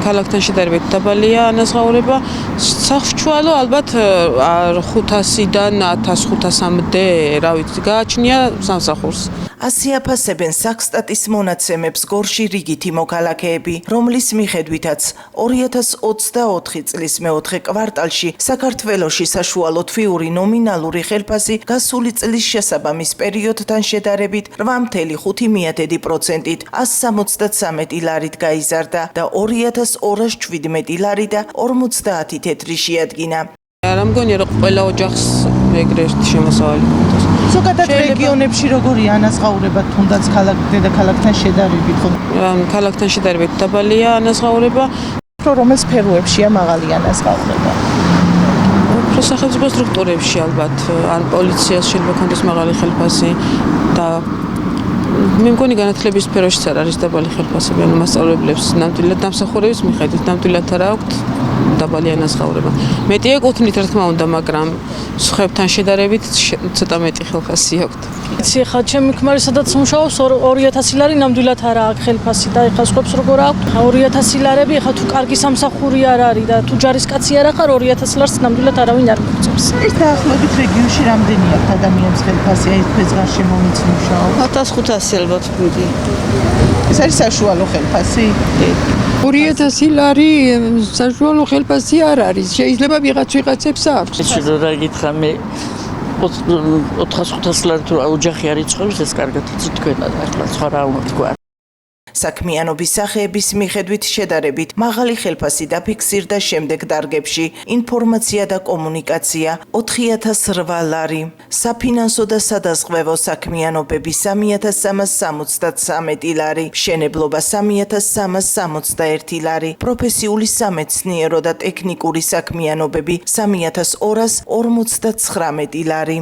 ქალაქთან შედარებით დაბალია ანაზღაურება. Სახლშუალო ალბათ 500-დან 1500-მდე, რა ვიცი, გააჩნია სამსახურს. Ასე აფასებენ საქსტატის მონაცემებს გორში რიგითი მოქალაქეები, რომლის მიხედვითაც 2024 წლის მეოთხე კვარტალში საქართველოში საშუალო თვიური ნომინალური ხელფასი გასული წლის შესაბამის პერიოდთან შედარებით 8.5%-ით 173 ლარით გაიზარდა და 2217 ლარი და 50 თეთრი შეადგინა. არ მგონია რომ ყველა ოჯახს ეგრე ერთი შემოსავალი ჰქონდეს. ზოგადად რეგიონებში როგორია ანაზღაურება თუნდაც დედაქალაქთან შედარებით? ქალაქთან შედარებით დაბალია ანაზღაურება. რომელ სფეროებშია მაღალი ანაზღაურება? სახელმწიფო სტრუქტურებში ალბათ ან პოლიციას შეიძლება ქონდეს მაღალი ხელფასი და მე მგონი განათლების სფეროშიც არ არის დაბალი ხელფასები, ანუ მასწავლებლებს ნამდვილად დამსახურების მიხედვით ნამდვილად არ აქვთ დაბალი ანაზღაურება. მეტი ეკუთვნით, რა თქმა უნდა, მაგრამ სხვებთან შედარებით ცოტა მეტი ხელფასი აქვთ. იცი, ხა ჩემი ქმარი სადაც მუშაობს 2000 ლარი ნამდვილად არ აქვს ხელფასი და ეხლა სხვებს როგორ აქვს 2000 ლარები, ეხლა თუ კარგი სამსახური არ არის და თუ ჯარისკაცი არ ახარ 2000 ლარს ნამდვილად არავინ არ მოგწევს. ეს დაახლოებით რეგიონში რამდენი აქვს ადამიანის ხელფასი, აი თქვენ გარშემო ვინც მუშაობს? 1500 ალბათ ვიდი. ეს არის საშუალო ხელფასი? 2000 ლარი საშუალო ხელფასი არ არის. შეიძლება ვიღაცებს აქვს. რა გითხრა მე 400-500 ლარი თუ ოჯახი არ იწყვებს ეს კარგად იცით თქვენ ახლა სხვა რა უნდა თქვა. საქმიანობის სახეების მიხედვით შედარებით მაღალი ხელფასი დაფიქსირდა შემდეგ დარგებში: ინფორმაცია და კომუნიკაცია 4008 ლარი, საფინანსო და სადაზღვევო საქმიანობები 3363 ლარი, მშენებლობა 3361 ლარი, პროფესიული სამეცნიერო და ტექნიკური საქმიანობები 3249 ლარი.